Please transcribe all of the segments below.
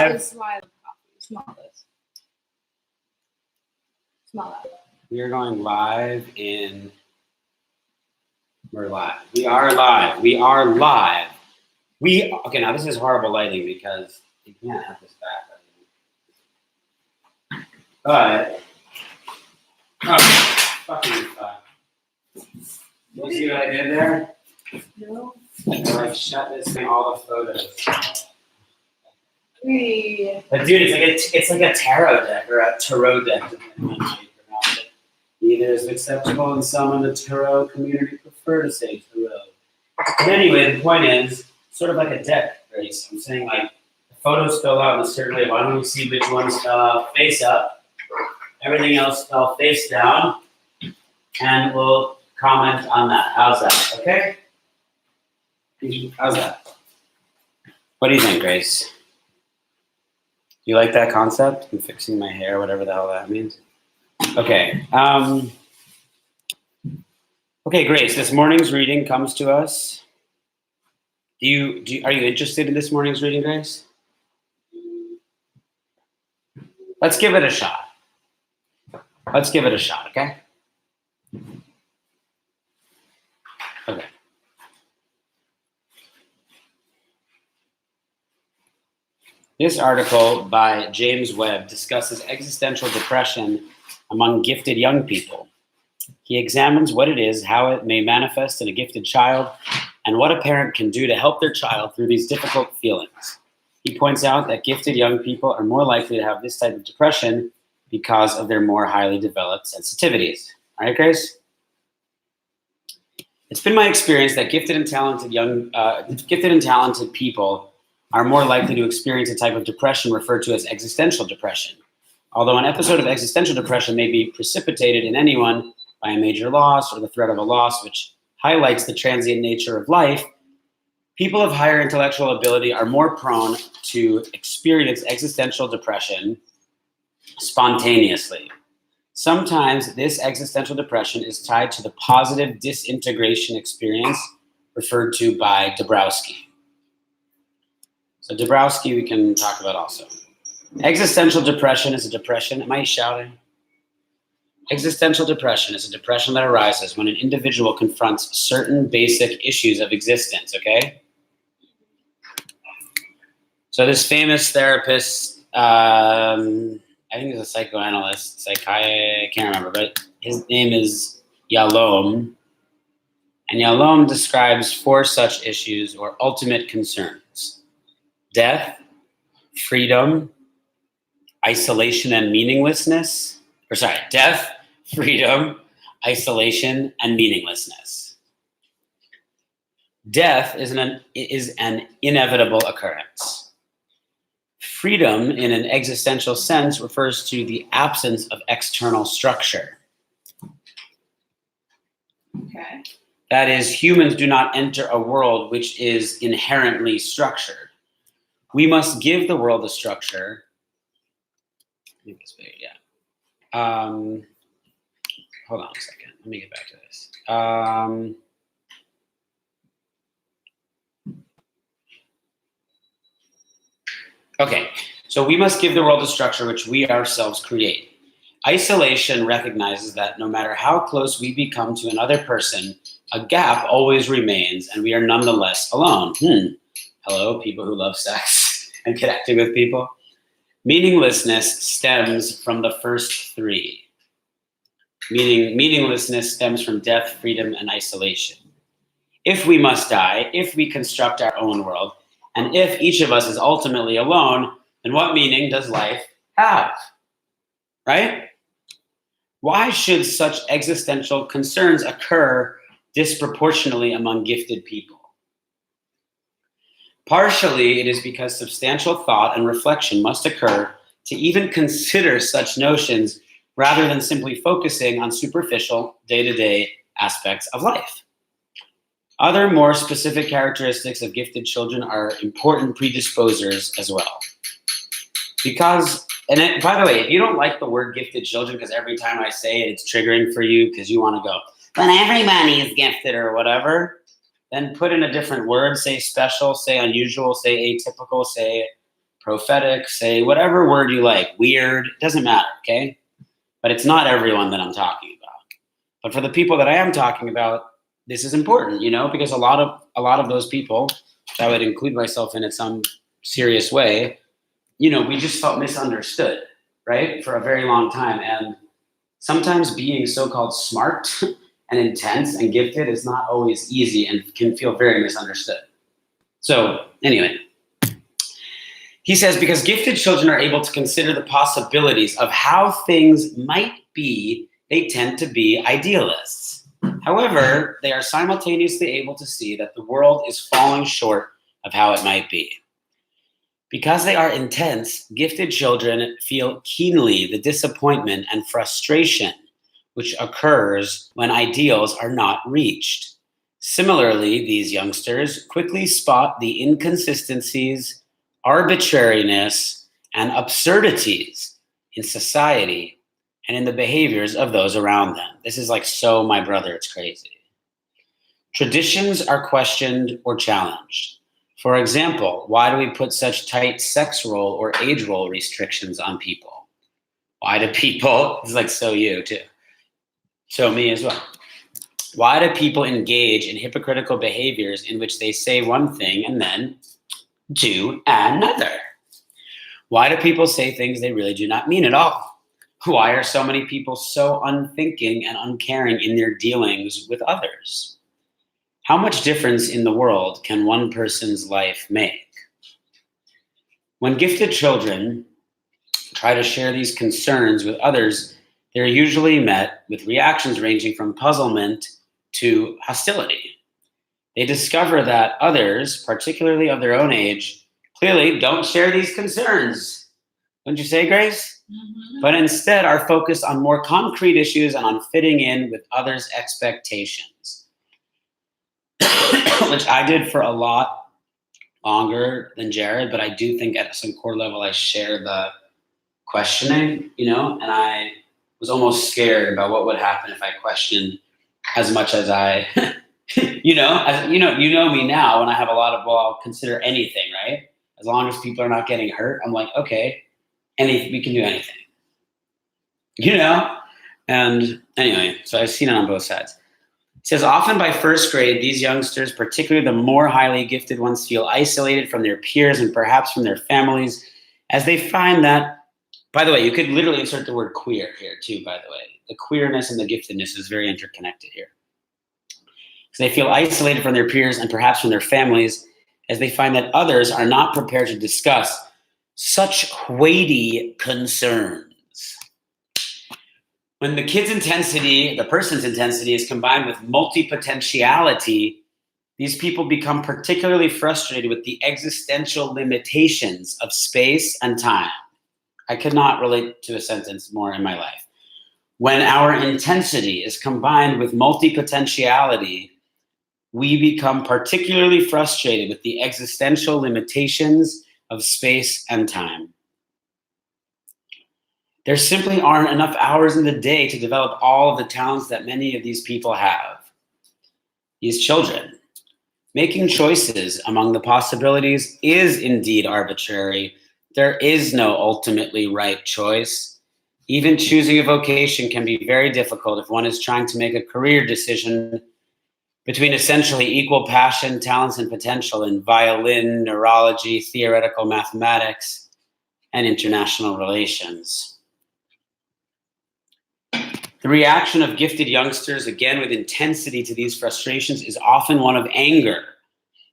live. This is why I love coffee. Smell this. Smell that. We are going live in. We're live. We are live. We are live. Okay, now this is horrible lighting because you can't have this back. But, fucking fuck. You see what I did there? No. I shut this thing, all the photos. But dude, it's like a tarot deck or a tarot deck. Neither is acceptable, and some in the tarot community prefer to say tarot. But anyway, the point is, sort of like a deck, Grace. I'm saying like the photos fell out in a certain way. Why don't we see which ones fell out face up? Everything else fell face down, and we'll comment on that. How's that? Okay? How's that? What do you think, Grace? Do you like that concept? I'm fixing my hair, whatever the hell that means. Okay. Okay, Grace, this morning's reading comes to us. Are you interested in this morning's reading, Grace? Let's give it a shot. Let's give it a shot, okay? Okay. This article by James Webb discusses existential depression among gifted young people. He examines what it is, how it may manifest in a gifted child, and what a parent can do to help their child through these difficult feelings. He points out that gifted young people are more likely to have this type of depression because of their more highly developed sensitivities. All right, Grace? It's been my experience that gifted and talented people are more likely to experience a type of depression referred to as existential depression. Although an episode of existential depression may be precipitated in anyone by a major loss or the threat of a loss, which highlights the transient nature of life, people of higher intellectual ability are more prone to experience existential depression spontaneously. Sometimes this existential depression is tied to the positive disintegration experience referred to by Dabrowski. So Dabrowski we can talk about also. Existential depression is a depression. Am I shouting? Existential depression is a depression that arises when an individual confronts certain basic issues of existence, okay? So this famous therapist, I think he's a psychoanalyst, I can't remember, but his name is Yalom. And Yalom describes 4 such issues or ultimate concerns: death, freedom, isolation and meaninglessness. Death, freedom, isolation, and meaninglessness. Death is an inevitable occurrence. Freedom, in an existential sense, refers to the absence of external structure. okay. That is, humans do not enter a world which is inherently structured. We must give the world a structure. I think it's big, yeah. Hold on a second. Let me get back to this. Okay, so we must give the world a structure which we ourselves create. Isolation recognizes that no matter how close we become to another person, a gap always remains and we are nonetheless alone. Hello, people who love sex and connecting with people. Meaninglessness stems from the first 3. Meaninglessness stems from death, freedom, and isolation. If we must die, if we construct our own world, and if each of us is ultimately alone, then what meaning does life have? Right? Why should such existential concerns occur disproportionately among gifted people? Partially, it is because substantial thought and reflection must occur to even consider such notions rather than simply focusing on superficial day-to-day aspects of life. Other more specific characteristics of gifted children are important predisposers as well. By the way, if you don't like the word gifted children, because every time I say it, it's triggering for you because you want to go, but everybody is gifted or whatever, then put in a different word, say special, say unusual, say atypical, say prophetic, say whatever word you like, weird, it doesn't matter, okay? But it's not everyone that I'm talking about. But for the people that I am talking about, this is important, because a lot of those people, I would include myself in some serious way, we just felt misunderstood, right? For a very long time. And sometimes being so-called smart and intense and gifted is not always easy and can feel very misunderstood. So anyway, he says, because gifted children are able to consider the possibilities of how things might be, they tend to be idealists. However, they are simultaneously able to see that the world is falling short of how it might be. Because they are intense, gifted children feel keenly the disappointment and frustration which occurs when ideals are not reached. Similarly, these youngsters quickly spot the inconsistencies, arbitrariness, and absurdities in society and in the behaviors of those around them. This is like so my brother, it's crazy. Traditions are questioned or challenged. For example, why do we put such tight sex role or age role restrictions on people? Why do people, it's like so you too, so me as well. Why do people engage in hypocritical behaviors in which they say one thing and then do another? Why do people say things they really do not mean at all? Why are so many people so unthinking and uncaring in their dealings with others? How much difference in the world can one person's life make? When gifted children try to share these concerns with others, they're usually met with reactions ranging from puzzlement to hostility. They discover that others, particularly of their own age, clearly don't share these concerns. Wouldn't you say, Grace? Mm-hmm. But instead are focused on more concrete issues and on fitting in with others' expectations, which I did for a lot longer than Jared, but I do think at some core level I share the questioning, and I was almost scared about what would happen if I questioned as much as I, you know me now, when I have a lot of, well, I'll consider anything, right? As long as people are not getting hurt, I'm like, okay, we can do anything, And anyway, so I've seen it on both sides. It says, often by first grade, these youngsters, particularly the more highly gifted ones, feel isolated from their peers and perhaps from their families, as they find that, by the way, you could literally insert the word queer here too, by the way. The queerness and the giftedness is very interconnected here. So they feel isolated from their peers and perhaps from their families, as they find that others are not prepared to discuss such weighty concerns. When the person's intensity is combined with multipotentiality, these people become particularly frustrated with the existential limitations of space and time. I could not relate to a sentence more in my life. When our intensity is combined with multipotentiality, we become particularly frustrated with the existential limitations of space and time. There simply aren't enough hours in the day to develop all of the talents that many of these people have. These children. Making choices among the possibilities is indeed arbitrary. There is no ultimately right choice. Even choosing a vocation can be very difficult if one is trying to make a career decision between essentially equal passion, talents, and potential in violin, neurology, theoretical mathematics, and international relations. The reaction of gifted youngsters, again with intensity to these frustrations, is often one of anger.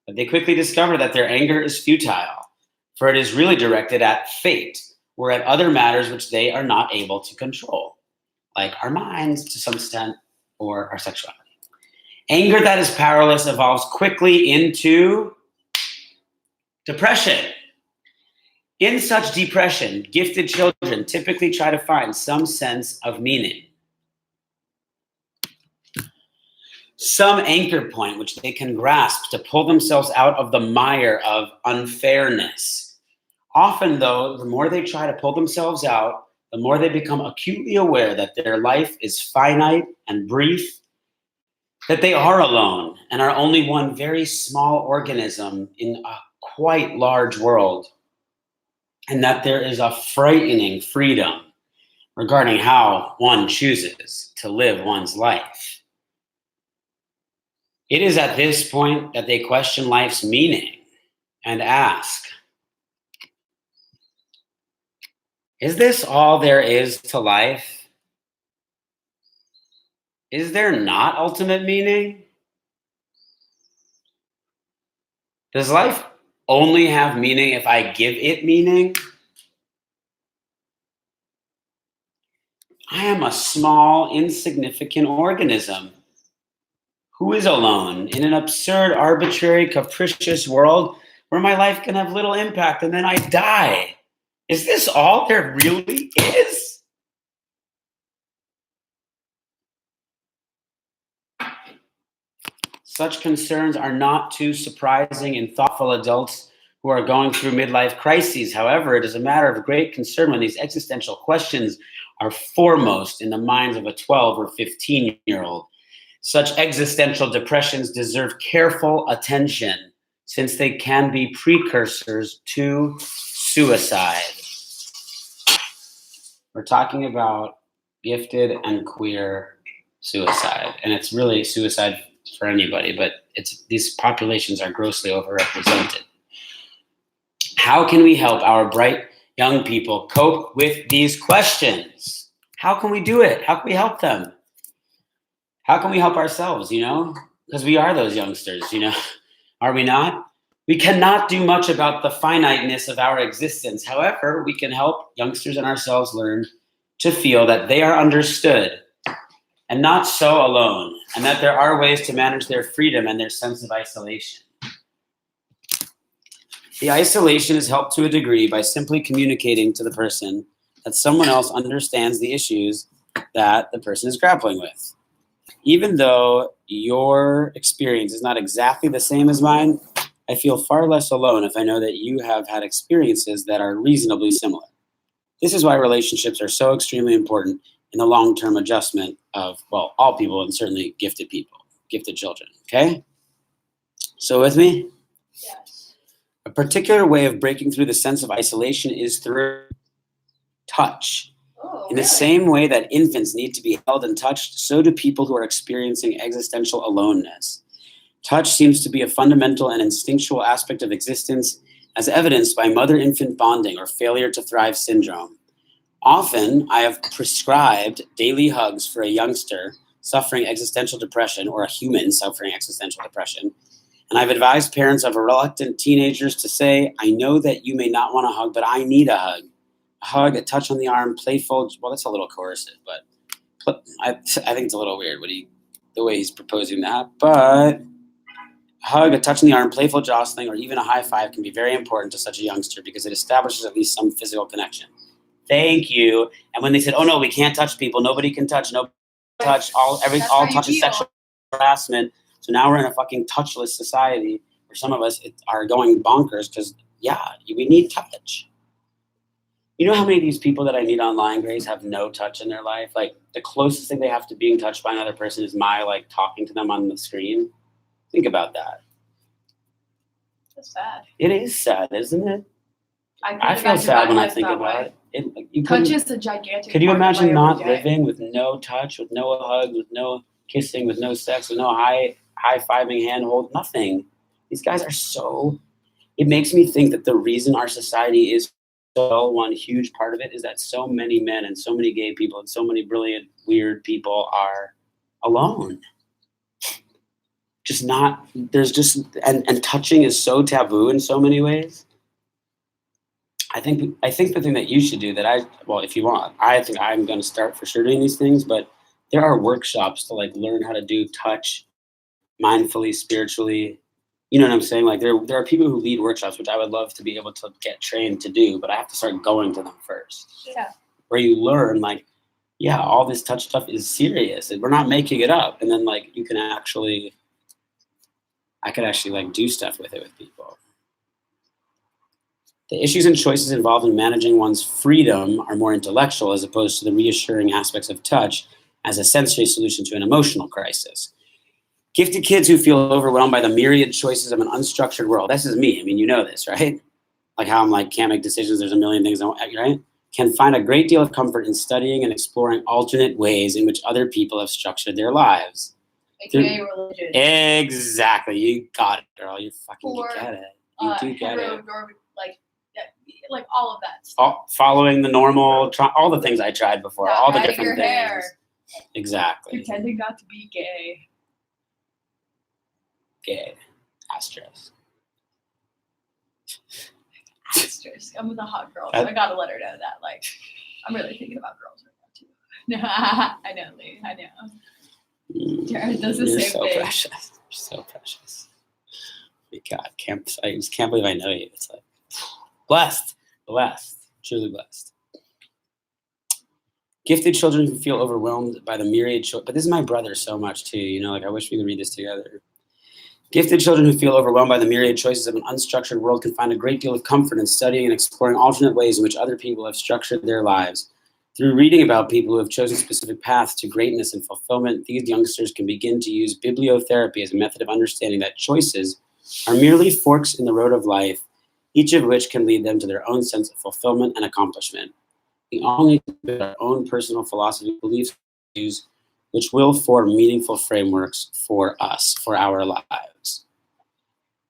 But they quickly discover that their anger is futile, for it is really directed at fate or at other matters which they are not able to control, like our minds to some extent or our sexuality. Anger that is powerless evolves quickly into depression. In such depression, gifted children typically try to find some sense of meaning, some anchor point which they can grasp to pull themselves out of the mire of unfairness. Often, though, the more they try to pull themselves out, the more they become acutely aware that their life is finite and brief, that they are alone and are only one very small organism in a quite large world. and that there is a frightening freedom regarding how one chooses to live one's life. It is at this point that they question life's meaning and ask, is this all there is to life? Is there not ultimate meaning? Does life only have meaning if I give it meaning? I am a small, insignificant organism who is alone in an absurd, arbitrary, capricious world where my life can have little impact and then I die. Is this all there really is? Such concerns are not too surprising in thoughtful adults who are going through midlife crises. However, it is a matter of great concern when these existential questions are foremost in the minds of a 12 or 15-year-old. Such existential depressions deserve careful attention since they can be precursors to suicide. We're talking about gifted and queer suicide, and it's really suicide for anybody, but these populations are grossly overrepresented. How can we help our bright young people cope with these questions? How can we do it? How can we help them? How can we help ourselves, Because we are those youngsters, Are we not? We cannot do much about the finiteness of our existence. However, we can help youngsters and ourselves learn to feel that they are understood and not so alone, and that there are ways to manage their freedom and their sense of isolation. The isolation is helped to a degree by simply communicating to the person that someone else understands the issues that the person is grappling with. Even though your experience is not exactly the same as mine, I feel far less alone if I know that you have had experiences that are reasonably similar. This is why relationships are so extremely important in the long-term adjustment of, all people and certainly gifted people, gifted children, okay? So with me? Yes. A particular way of breaking through the sense of isolation is through touch. Oh, In the same way that infants need to be held and touched, so do people who are experiencing existential aloneness. Touch seems to be a fundamental and instinctual aspect of existence, as evidenced by mother-infant bonding or failure to thrive syndrome. Often, I have prescribed daily hugs for a youngster suffering existential depression or a human suffering existential depression. And I've advised parents of reluctant teenagers to say, I know that you may not want a hug, but I need a hug. A hug, a touch on the arm, playful. Well, that's a little coercive, but I think it's a little weird the way he's proposing that. But a hug, a touch on the arm, playful jostling, or even a high five can be very important to such a youngster because it establishes at least some physical connection. Thank you. And when they said, "Oh no, we can't touch people. Nobody can touch. Nobody can touch. All touch is sexual harassment." So now we're in a fucking touchless society where some of us are going bonkers because we need touch. You know how many of these people that I meet online, Grace, have no touch in their life? Like the closest thing they have to being touched by another person is my talking to them on the screen. Think about that. That's sad. It is sad, isn't it? I feel sad when I think about it. Touch is a gigantic. Could you part of imagine my not everyday. living with no touch, with no hugs, with no kissing, with no sex, with no high-fiving, handhold, nothing? These guys are so... It makes me think that the reason our society is so one huge part of it is that so many men and so many gay people and so many brilliant, weird people are alone. And touching is so taboo in so many ways. I think the thing that you should do if you want, I think I'm going to start for sure doing these things, but there are workshops to learn how to do touch mindfully, spiritually. You know what I'm saying? There are people who lead workshops, which I would love to be able to get trained to do, but I have to start going to them first. Yeah. Where you learn all this touch stuff is serious. We're not making it up. And then I could actually do stuff with it with people. The issues and choices involved in managing one's freedom are more intellectual as opposed to the reassuring aspects of touch as a sensory solution to an emotional crisis. Gifted kids who feel overwhelmed by the myriad choices of an unstructured world. This is me. I mean, you know this, right? like how I'm like, can't make decisions, there's a million things I want, right? Can find a great deal of comfort in studying and exploring alternate ways in which other people have structured their lives. AKA religion. Exactly. You got it, girl. You fucking Or, get it. You do get it. Like all of that stuff. Following the normal, all the things I tried before, Not all the adding different your things. hair. Exactly. Pretending not to be gay. Gay. Asterisk. Asterisk. I'm with a hot girl, so I gotta let her know that. Like, I'm really thinking about girls right now too. I know, Lee. I know. Jared does the You're same so thing. precious. You're so precious. My God, I just can't believe I know you. It's like blessed, truly blessed. Gifted children who feel overwhelmed by the myriad but this is my brother so much too, you know, like I wish we could read this together. Gifted children who feel overwhelmed by the myriad choices of an unstructured world can find a great deal of comfort in studying and exploring alternate ways in which other people have structured their lives. Through reading about people who have chosen specific paths to greatness and fulfillment, these youngsters can begin to use bibliotherapy as a method of understanding that choices are merely forks in the road of life, each of which can lead them to their own sense of fulfillment and accomplishment. We all need to build our own personal philosophy, beliefs, views, which will form meaningful frameworks for us, for our lives.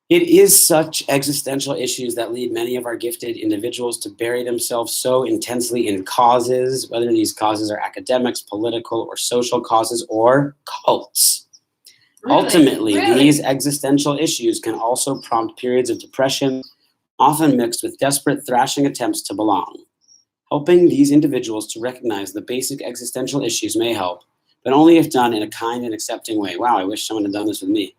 It is such existential issues that lead many of our gifted individuals to bury themselves so intensely in causes, whether these causes are academics, political, or social causes, or cults. Really? Ultimately, Really? these existential issues can also prompt periods of depression, often mixed with desperate, thrashing attempts to belong. Helping these individuals to recognize the basic existential issues may help, but only if done in a kind and accepting way. Wow, I wish someone had done this with me.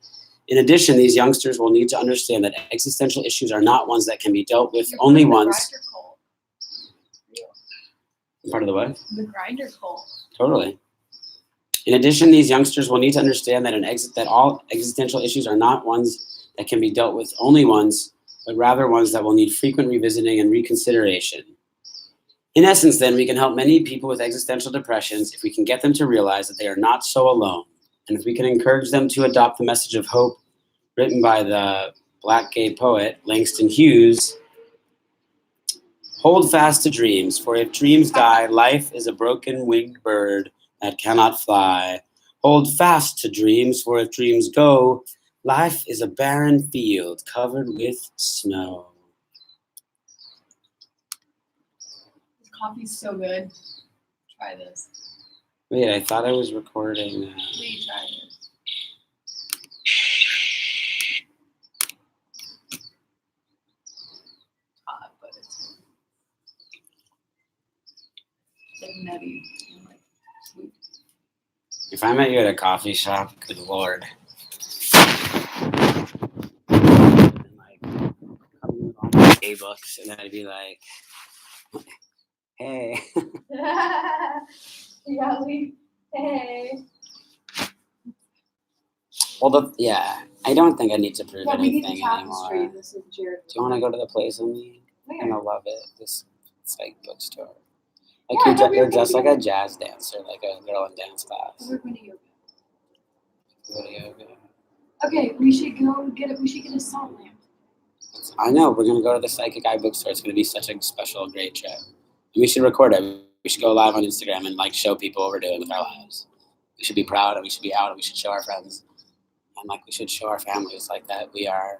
In addition, these youngsters will need to understand that existential issues are not ones that can be dealt with only once. Part of the what? The grinder cult. Totally. In addition, these youngsters will need to understand that all existential issues are not ones that can be dealt with only once, but rather ones that will need frequent revisiting and reconsideration. In essence, then, we can help many people with existential depressions if we can get them to realize that they are not so alone, and if we can encourage them to adopt the message of hope written by the Black gay poet Langston Hughes. Hold fast to dreams, for if dreams die, life is a broken winged bird that cannot fly. Hold fast to dreams, for if dreams go, life is a barren field covered with snow. This coffee's so good. Try this. Wait, I thought I was recording. Lee, try this. Hot, but it's like nutty and like sweet. If I met you at a coffee shop, good lord. Like, coming with all my gay books, and then I'd be like, hey. Yeah, Lee. Hey. Well, I don't think I need to prove Yeah, we need anything to anymore. tapestry. This is Jared. Do you want to go to the place with me? Where? I'm gonna love it. This psych bookstore. Yeah, Like I thought we were you're dressed like gonna a jazz dancer, like a girl in dance class. We're going to yoga. Go to yoga. Okay, we should go get it. We should get a salt lamp. I know, we're gonna go to the Psychic Eye bookstore. It's gonna be such a special, great trip. And we should record it. We should go live on Instagram and like show people what we're doing with our lives. We should be proud and we should be out and we should show our friends. And like we should show our families like that we are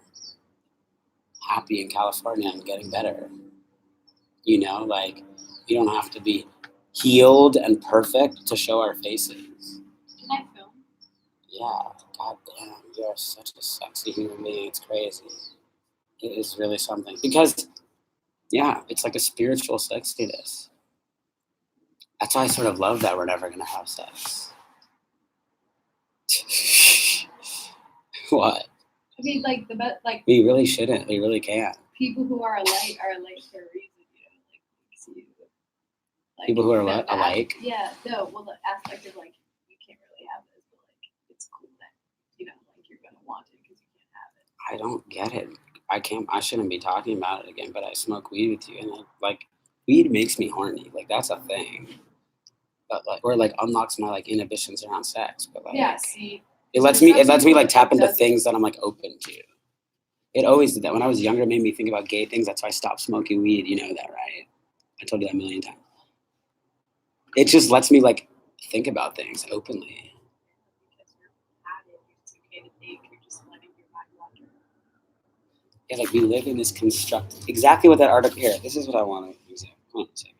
happy in California and getting better. You know, like you don't have to be healed and perfect to show our faces. Can I film? Yeah, god damn, you are such a sexy human being. It's crazy. It is really something. Because, yeah, it's like a spiritual sexiness. That's why I sort of love that we're never going to have sex. What? I mean, like the best, like We really shouldn't. We really can't. people who are alike for a reason, you know, like see, like People who are the what? Alike? Yeah, no. Well, the aspect of like you can't really have this, but like it's cool that you know, like you're gonna want it because you can't have it. I don't get it. I shouldn't be talking about it again, but I smoke weed with you, and weed makes me horny. Like, that's a thing. But or unlocks my inhibitions around sex. But Yeah, see, it lets me like tap into things that I'm like open to. It always did that. When I was younger, it made me think about gay things. That's why I stopped smoking weed. You know that, right? I told you that a million times. It just lets me like think about things openly. Because you're added, it's okay to think, you're just letting your mind wander. Yeah, like we live in this construct. Exactly what that article here. This is what I want to use. Hold on a second.